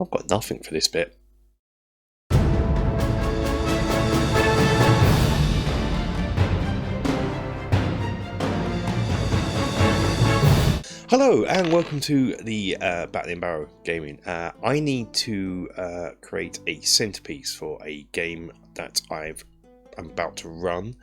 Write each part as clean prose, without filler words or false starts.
I've got nothing for this bit. Hello and welcome to the Battle and Barrow Gaming. I need to create a centerpiece for a game that I'm about to run.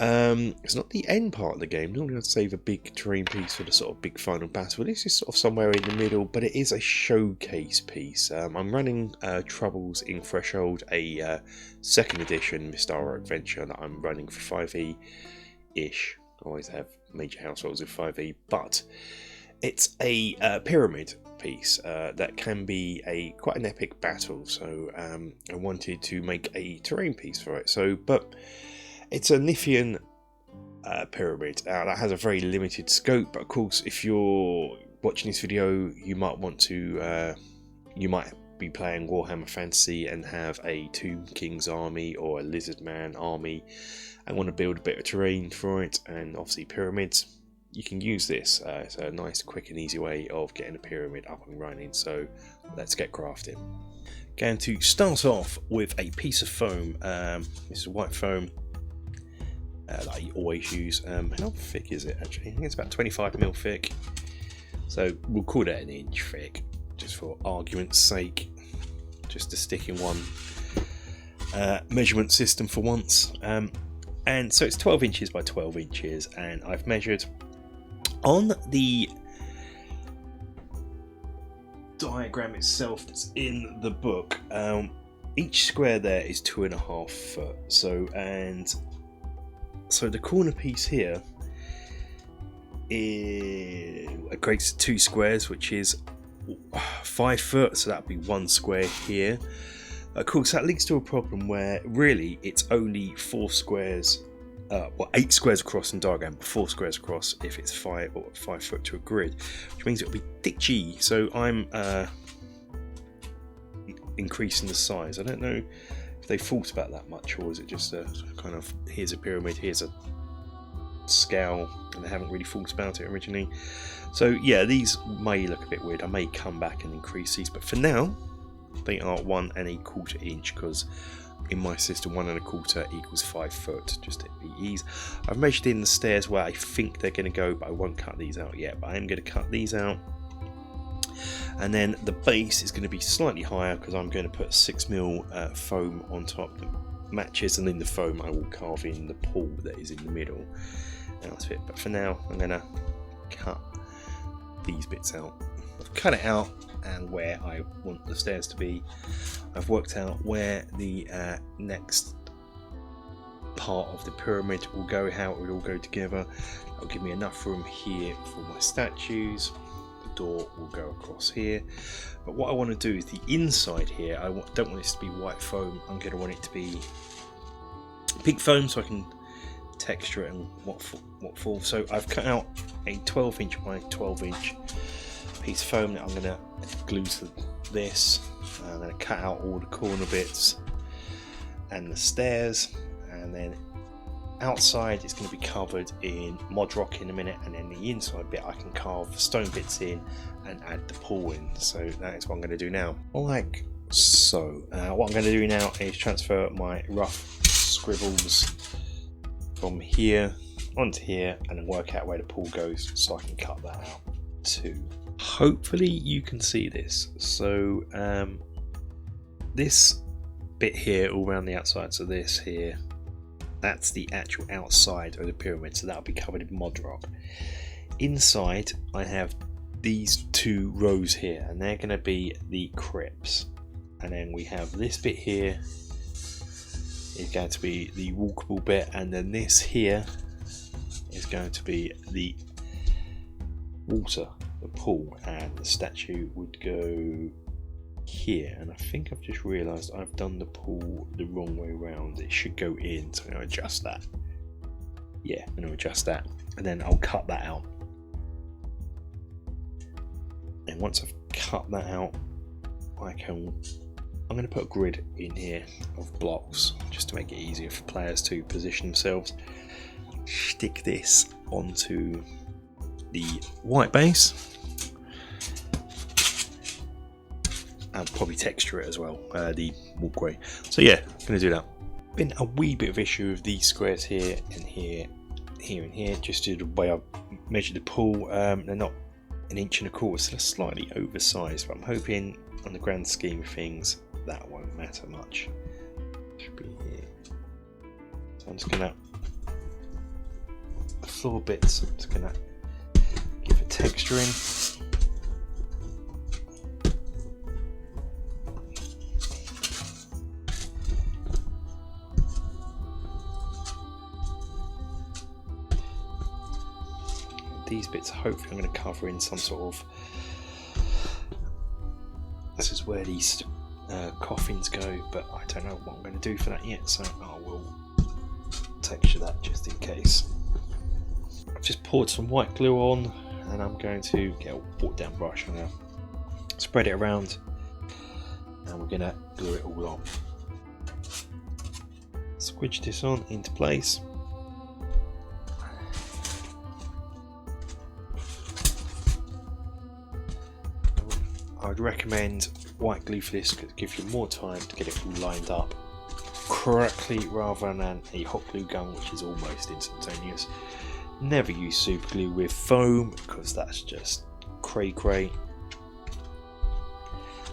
It's not the end part of the game. Normally I'd save a big terrain piece for the sort of big final battle. This is sort of somewhere in the middle, but it is a showcase piece. I'm running Troubles in Threshold, a second edition Mystara adventure that I'm running for 5e-ish. Always have major households with 5e, but it's a pyramid piece that can be quite an epic battle. So I wanted to make a terrain piece for it. But it's a Nithian pyramid that has a very limited scope. But of course, if you're watching this video, you might want to, you might be playing Warhammer Fantasy and have a Tomb King's army or a Lizard Man army and want to build a bit of terrain for it, and obviously pyramids. You can use this. It's a nice, quick and easy way of getting a pyramid up and running. So let's get crafting. Going to start off with a piece of foam. This is white foam that I always use. How thick is it actually? I think it's about 25mm thick. So we'll call it an inch thick, just for argument's sake, just to stick in one measurement system for once. And so it's 12 inches by 12 inches, and I've measured on the diagram itself that's in the book. Each square there is 2.5 foot. So the corner piece here equates to 2 squares, which is 5 foot. So that'd be 1 square here. Of course, that leads to a problem where really it's only 4 squares, 8 squares across in diagram, but 4 squares across if it's 5 foot to a grid, which means it'll be ditchy. So I'm increasing the size. I don't know if they thought about that much, or is it just a kind of, here's a pyramid, here's a scale, and they haven't really thought about it originally. So yeah, these may look a bit weird. I may come back and increase these, but for now they are 1 1/4 inch, because in my system 1 1/4 equals 5 foot, just to be easy. I've measured in the stairs where I think they're going to go, but I won't cut these out yet. But I am going to cut these out, and then the base is going to be slightly higher because I'm going to put 6mm foam on top that matches, and in the foam I will carve in the pool that is in the middle. That's it. But for now I'm going to cut these bits out. I've cut it out and where I want the stairs to be. I've worked out where the next part of the pyramid will go, how it would all go together. That'll give me enough room here for my statues. The door will go across here. But what I want to do is the inside here, I don't want this to be white foam. I'm going to want it to be pink foam, so I can texture it and what for. So I've cut out a 12 inch by 12 inch piece of foam that I'm going to glue to this. I'm going to cut out all the corner bits and the stairs, and then outside it's going to be covered in mod rock in a minute, and then the inside bit I can carve stone bits in and add the pool in. So that is what I'm going to do now. Like so. What I'm going to do now is transfer my rough scribbles from here onto here, and then work out where the pool goes so I can cut that out too. Hopefully you can see this. So this bit here all around the outside, so this here, that's the actual outside of the pyramid, so that'll be covered in mod rock. Inside I have these 2 rows here, and they're going to be the crypts, and then we have this bit here is going to be the walkable bit, and then this here is going to be the water, the pool, and the statue would go here. And I think I've just realised I've done the pool the wrong way around. It should go in, so I'm going to adjust that. Yeah, I'm going to adjust that, and then I'll cut that out. And once I've cut that out, I'm going to put a grid in here of blocks just to make it easier for players to position themselves. Stick this onto the white base, and probably texture it as well, the walkway. So yeah, I'm going to do that. Been a wee bit of issue with these squares here and here, here and here, just due to the way I measured the pool. They're not 1.25 inches, so they're slightly oversized, but I'm hoping on the grand scheme of things that won't matter much. Should be here. So I'm just gonna the floor bits. I'm just gonna give a texture in. These bits, hopefully, I'm going to cover in some sort of. This is where these coffins go, but I don't know what I'm going to do for that yet, so I will texture that just in case. I've just poured some white glue on, and I'm going to get a watered down brush. I'm going to spread it around, and we're going to glue it all on. Squidge this on into place. I would recommend white glue for this because it gives you more time to get it all lined up correctly rather than a hot glue gun, which is almost instantaneous. Never use super glue with foam because that's just cray.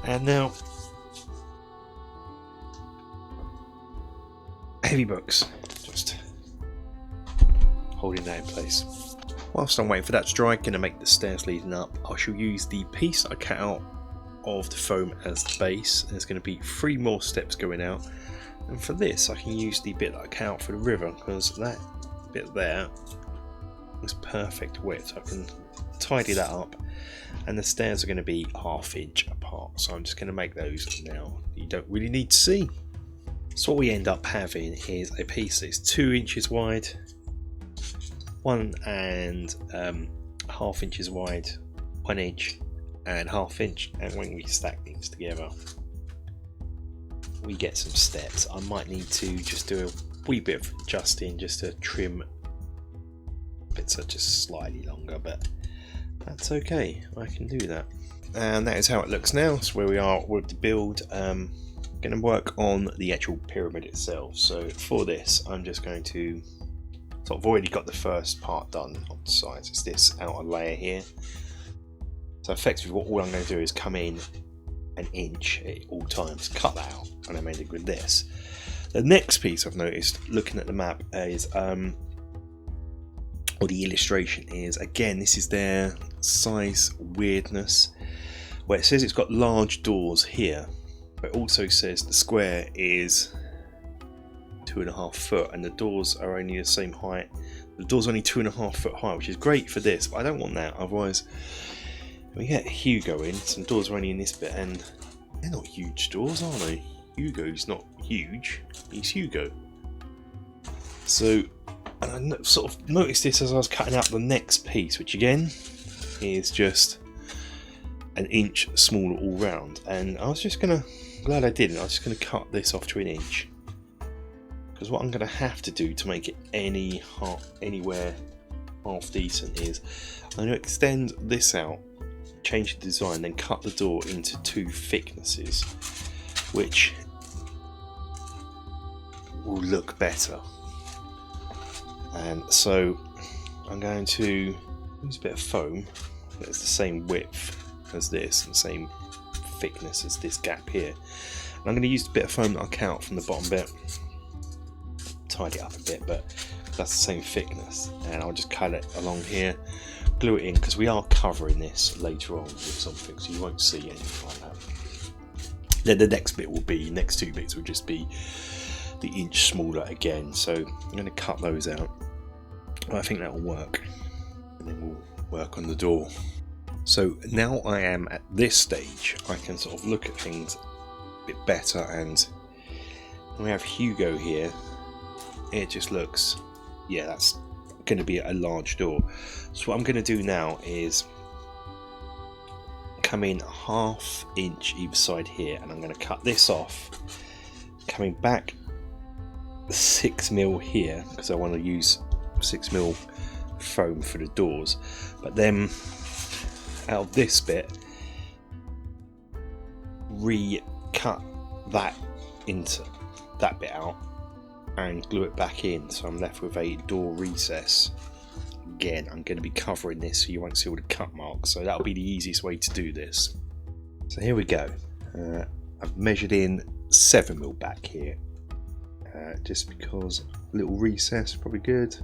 And now, heavy books, just holding that in place. Whilst I'm waiting for that to dry, I'm going to make the stairs leading up. I shall use the piece I cut out of the foam as the base. There's going to be 3 more steps going out, and for this I can use the bit that I cut out for the river because that bit there is perfect width. So I can tidy that up, and the stairs are going to be 1/2 inch apart, so I'm just going to make those now. You don't really need to see. So what we end up having is a piece that's 2 inches wide, 1 and 1/2 inches wide, 1 inch and 1/2 inch, and when we stack things together we get some steps. I might need to just do a wee bit of adjusting just to trim bits that are just slightly longer, but that's okay, I can do that. And that is how it looks now. So where we are with the build, going to work on the actual pyramid itself. So for this I'm just going to, so I've already got the first part done on the sides. It's this outer layer here. So effectively all I'm going to do is come in 1 inch at all times, cut that out, and I made it with this. The next piece I've noticed looking at the map is, or the illustration is, again this is their size weirdness, where it says it's got large doors here, but it also says the square is 2.5 foot and the doors are only the same height. The door's only 2.5 foot high, which is great for this, but I don't want that, otherwise we get Hugo in, some doors are only in this bit, and they're not huge doors, are they? Hugo's not huge, he's Hugo. So, and I sort of noticed this as I was cutting out the next piece, which again is just 1 inch smaller all round, and I was just gonna, glad I didn't, I was just gonna cut this off to 1 inch. Because what I'm gonna have to do to make it anywhere half decent is I'm gonna extend this out, change the design, then cut the door into 2 thicknesses, which will look better. And so I'm going to use a bit of foam that's the same width as this and the same thickness as this gap here. And I'm going to use a bit of foam that I cut out from the bottom bit, tidy it up a bit, but that's the same thickness, and I'll just cut it along here, glue it in, because we are covering this later on with something, so you won't see anything like that. Then the next bit will be, next 2 bits will just be the inch smaller again, so I'm going to cut those out. I think that will work, and then we'll work on the door. So now I am at this stage, I can sort of look at things a bit better, and we have Hugo here. It just looks, yeah, that's going to be a large door. So what I'm going to do now is come in 1/2 inch either side here, and I'm going to cut this off, coming back 6mm here, because I want to use 6mm foam for the doors, but then out of this bit recut that into that bit out and glue it back in, so I'm left with a door recess. Again, I'm going to be covering this so you won't see all the cut marks, so that'll be the easiest way to do this. So here we go. I've measured in 7mm back here, just because a little recess is probably good.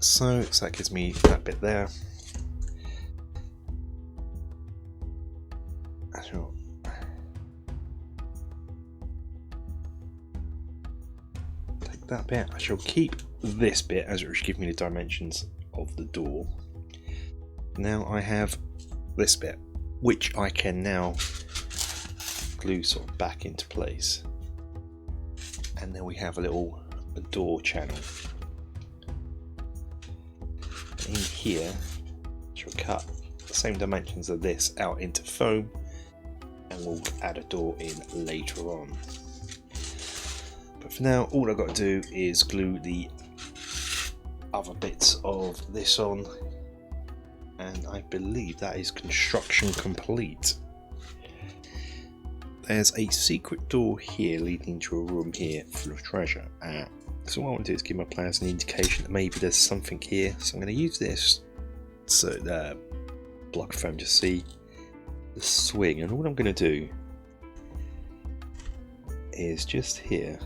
So that gives me that bit there. Take that bit. I shall keep this bit as it will give me the dimensions of the door. Now I have this bit, which I can now glue sort of back into place. And then we have a little door channel. In here, she'll cut the same dimensions of this out into foam, and we'll add a door in later on. But for now, all I've got to do is glue the other bits of this on, and I believe that is construction complete. There's a secret door here leading to a room here full of treasure. So what I want to do is give my players an indication that maybe there's something here. So I'm going to use this so block foam to see the swing, and all I'm going to do is just here,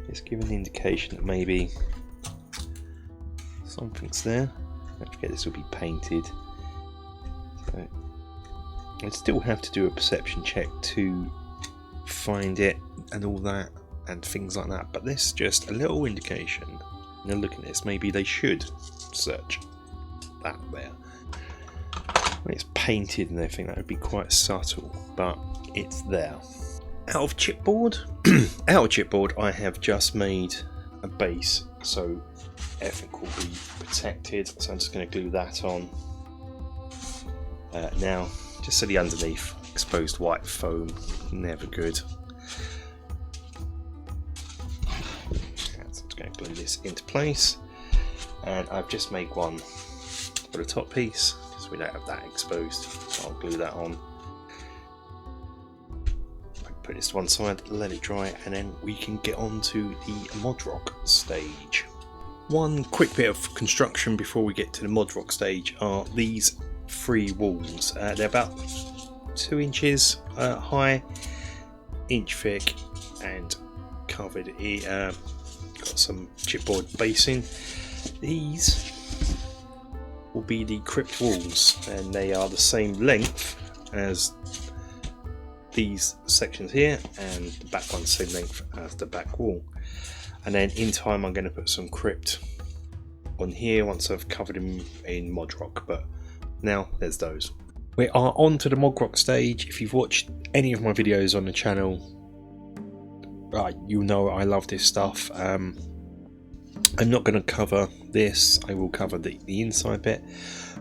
just give an indication that maybe something's there. Don't forget this will be painted, so I'd still have to do a perception check to find it and all that and things like that, but this is just a little indication. Now look at this, maybe they should search that there. When it's painted and everything, that would be quite subtle, but it's there. Out of chipboard, I have just made a base, so everything will be protected. So I'm just going to glue that on now, just so the underneath. Exposed white foam, never good. So I'm just going to glue this into place, and I've just made one for the top piece because we don't have that exposed, so I'll glue that on. Put this to one side, let it dry, and then we can get on to the Modrock stage. One quick bit of construction before we get to the Modrock stage are these 3 walls. They're about 2 inches high, inch thick, and covered. Got some chipboard basing. These will be the crypt walls, and they are the same length as these sections here, and the back one's same length as the back wall. And then in time I'm going to put some crypt on here once I've covered them in Modrock, but now there's those. We are on to the Modrock stage. If you've watched any of my videos on the channel, you'll know I love this stuff. I'm not going to cover this, I will cover the inside bit,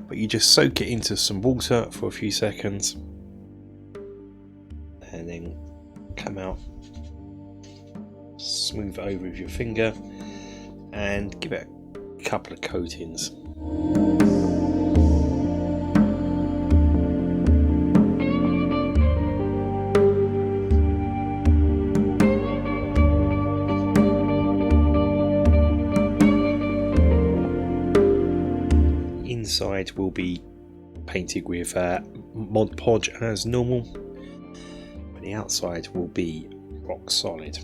but you just soak it into some water for a few seconds and then come out, smooth it over with your finger and give it a couple of coatings. Inside will be painted with Mod Podge as normal, but the outside will be rock solid.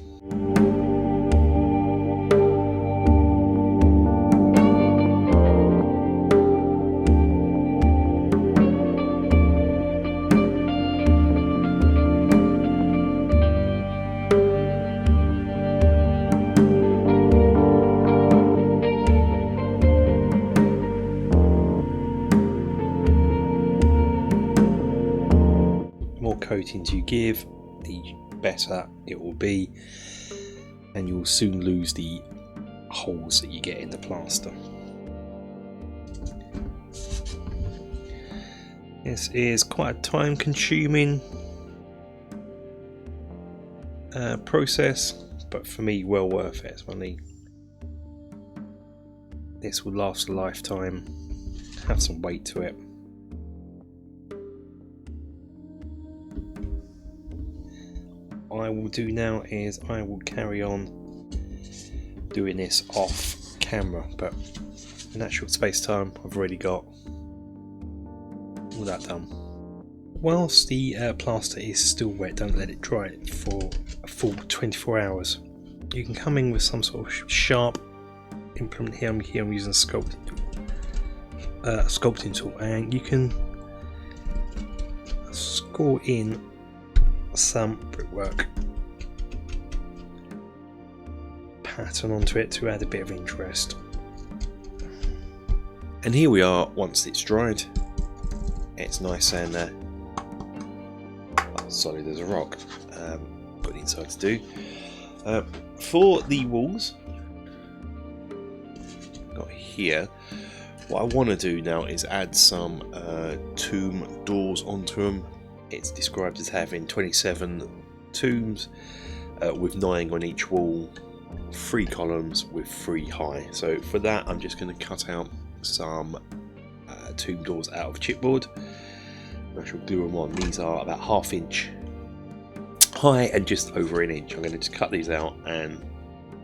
Coatings you give, the better it will be, and you'll soon lose the holes that you get in the plaster. This is quite a time consuming process, but for me well worth it. It's only, this will last a lifetime, have some weight to it. What I will do now is I will carry on doing this off camera, but in that short space time I've already got all that done. Whilst the plaster is still wet, don't let it dry for a full 24 hours. You can come in with some sort of sharp implement. Here I'm using a sculpting tool, and you can score in some brickwork pattern onto it to add a bit of interest. And here we are once it's dried. It's nice and solid as a rock. Got the inside to do. For the walls, got here, what I want to do now is add some tomb doors onto them. It's described as having 27 tombs with 9 on each wall, 3 columns with 3 high. So for that I'm just going to cut out some tomb doors out of chipboard. I shall glue them on. These are about 1/2 inch high and just over 1 inch. I'm going to just cut these out and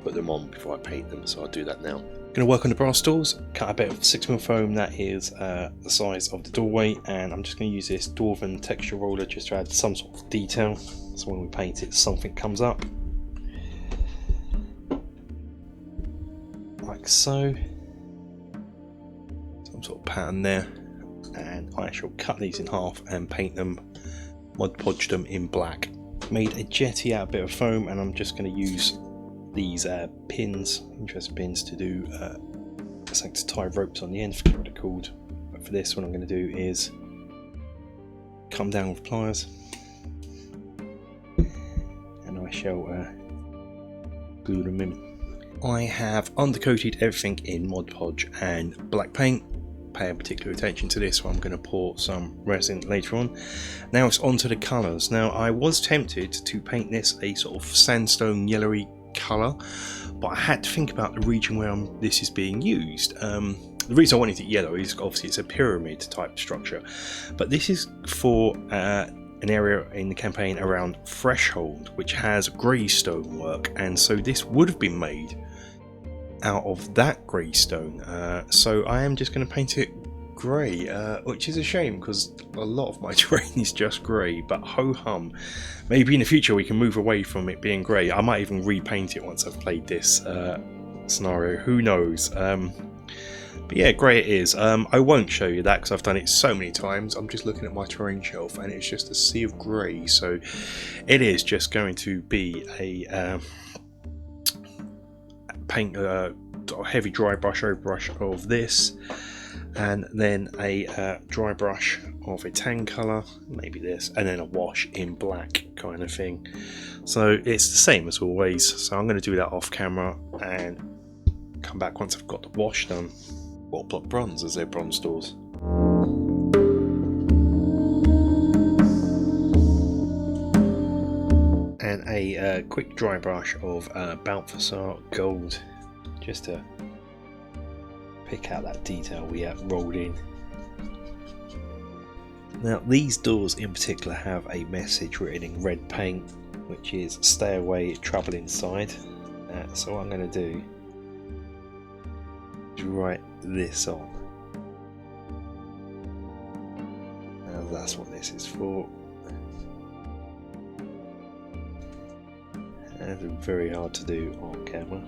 put them on before I paint them, so I'll do that now. I'm going to work on the brass doors, cut a bit of 6mm foam that is the size of the doorway, and I'm just going to use this dwarven texture roller just to add some sort of detail, so when we paint it something comes up. Like so. Some sort of pattern there, and I shall cut these in half and paint them, Mod Podge them in black. Made a jetty out of a bit of foam, and I'm just going to use these pins, interesting pins, to do something to tie ropes on the end. I forget what they're called. But for this, what I'm going to do is come down with pliers, and I shall glue them in. I have undercoated everything in Mod Podge and black paint. Paying particular attention to this, so I'm going to pour some resin later on. Now it's on to the colours. Now I was tempted to paint this a sort of sandstone yellowy colour, but I had to think about the region where this is being used. The reason I wanted it yellow is obviously it's a pyramid type structure, but this is for an area in the campaign around Threshold, which has grey stonework, and so this would have been made out of that grey stone. So I am just going to paint it grey, which is a shame because a lot of my terrain is just grey, but ho hum, maybe in the future we can move away from it being grey. I might even repaint it once I've played this scenario, who knows. But yeah, grey it is. I won't show you that because I've done it so many times. I'm just looking at my terrain shelf and it's just a sea of grey, so it is just going to be a paint heavy dry brush overbrush of this, and then a dry brush of a tan colour, maybe this, and then a wash in black kind of thing. So it's the same as always, so I'm going to do that off camera and come back once I've got the wash done. What block bronze as their bronze doors. And a quick dry brush of Balthasar gold, just to pick out that detail we have rolled in. Now these doors in particular have a message written in red paint, which is "Stay away, trouble inside." So what I'm going to do is write this on. Now that's what this is for. And very hard to do on camera.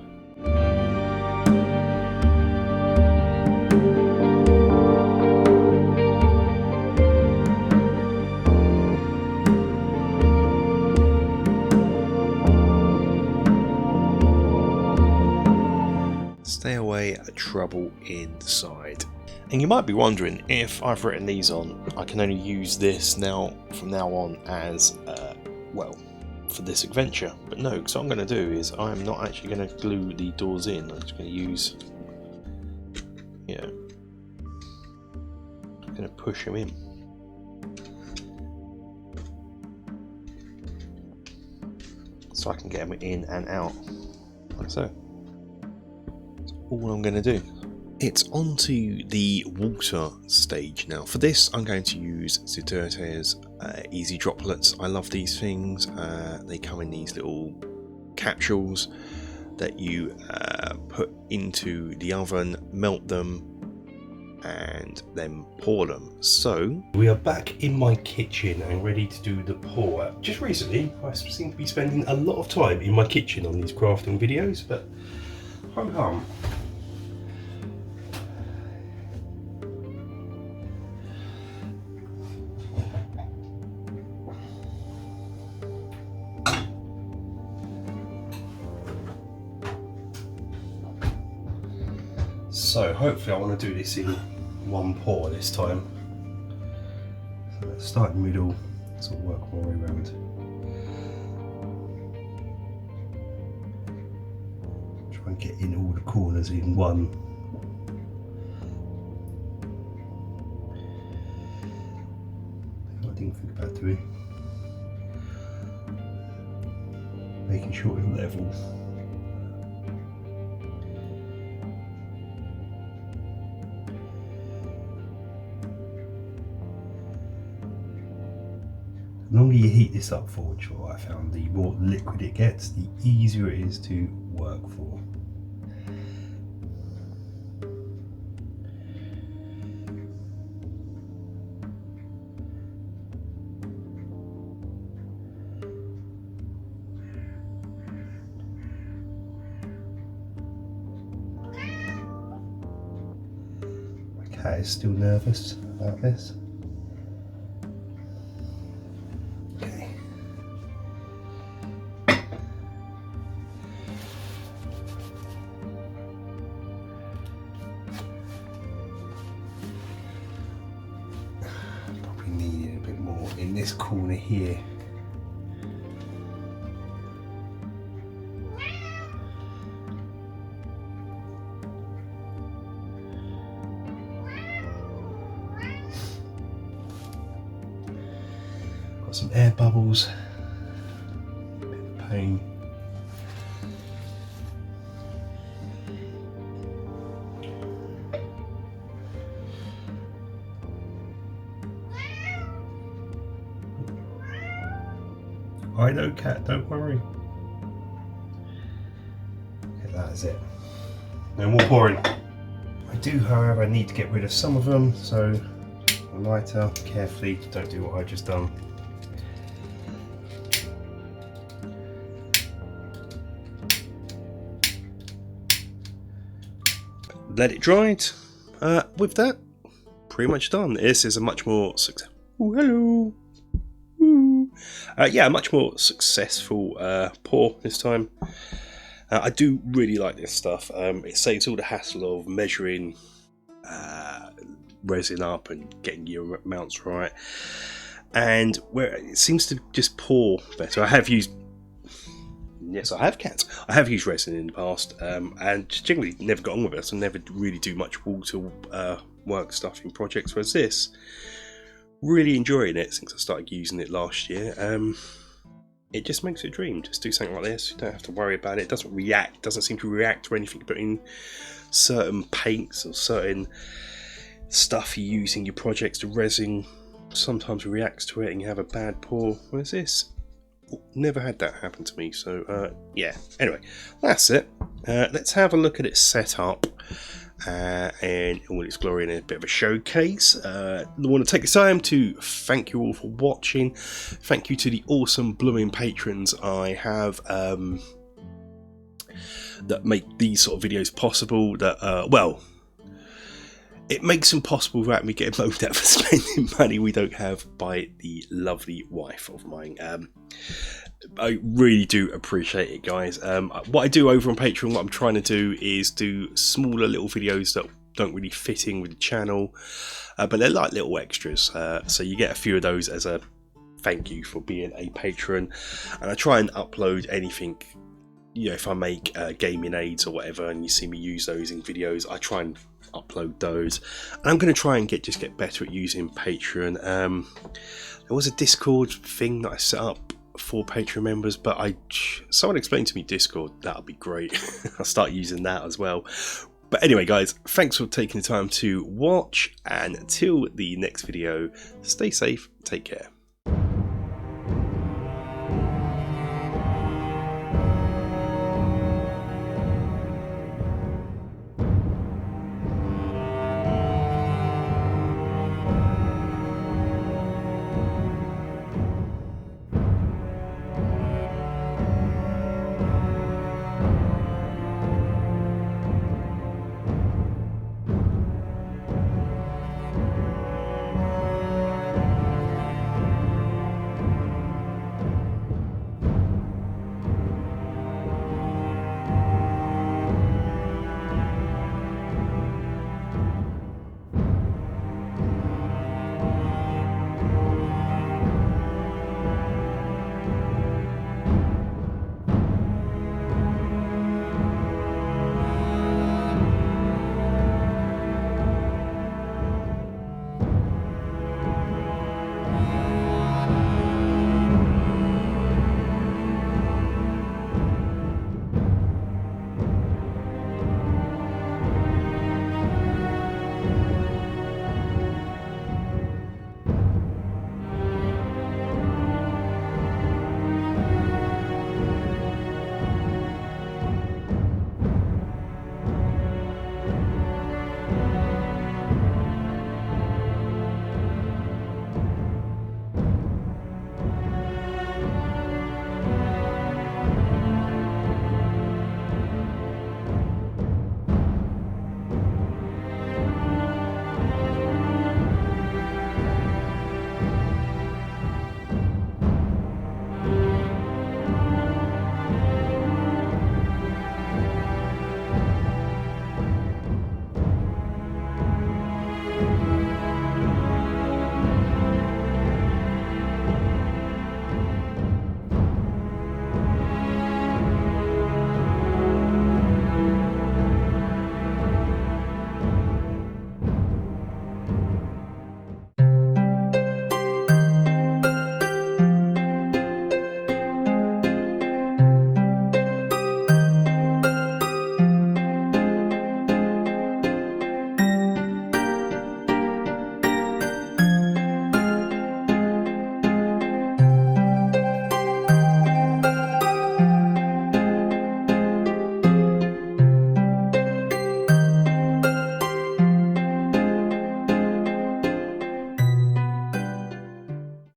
Stay away, trouble inside. And you might be wondering, if I've written these on, I can only use this now from now on as well, for this adventure. But no, because what I'm going to do is I'm not actually going to glue the doors in. I'm just going to use, I'm going to push them in. so I can get them in and out like so. That's all I'm going to do. It's on to the water stage now. For this, I'm going to use Ziggurats Easy Droplets. I love these things. They come in these little capsules that you put into the oven, melt them, and then pour them. So we are back in my kitchen and ready to do the pour. Just recently, I seem to be spending a lot of time in my kitchen on these crafting videos, but ho hum. So hopefully I want to do this in one pour this time. So let's start in the middle, sort of work my way around. Try and get in all the corners in one. I didn't think about doing. Making sure it's level. The longer you heat this up for, which I found, the more liquid it gets, the easier it is to work for. My cat is still nervous about this. In this corner here. Got some air bubbles. A bit of pain. I know, cat, don't worry. Okay, that is it. No more pouring. I do, however, need to get rid of some of them, so a lighter, carefully, don't do what I've just done. Let it dry. With that, pretty much done. This is a much more successful. Oh, hello. Yeah, a much more successful pour this time. I do really like this stuff. It saves all the hassle of measuring resin up and getting your amounts right, and where it seems to just pour better. I have used, yes, I have cats. I have used resin in the past, and generally never got on with it. So never really do much water work stuff in projects. Whereas this, really enjoying it since I started using it last year. It just makes it a dream. Just do something like this. You don't have to worry about it. It doesn't react. Doesn't seem to react to anything. But in certain paints or certain stuff you use in your projects, the resin sometimes reacts to it, and you have a bad pour. Whereas this, never had that happen to me. So yeah. Anyway, that's it. Let's have a look at it set up. And all its glory in a bit of a showcase. I want to take this time to thank you all for watching. Thank you to the awesome blooming patrons I have that make these sort of videos possible. That well, it makes them possible without me getting moaned at for spending money we don't have by the lovely wife of mine. I really do appreciate it, guys. What I do over on Patreon, what I'm trying to do is do smaller little videos that don't really fit in with the channel, but they're like little extras. So you get a few of those as a thank you for being a patron. And I try and upload anything, you know, if I make gaming aids or whatever, and you see me use those in videos, I try and upload those. And I'm going to try and get better at using Patreon. There was a Discord thing that I set up for Patreon members, but someone explained to me Discord. That would be great. I'll start using that as well. But anyway, guys, thanks for taking the time to watch, and until the next video, stay safe, take care.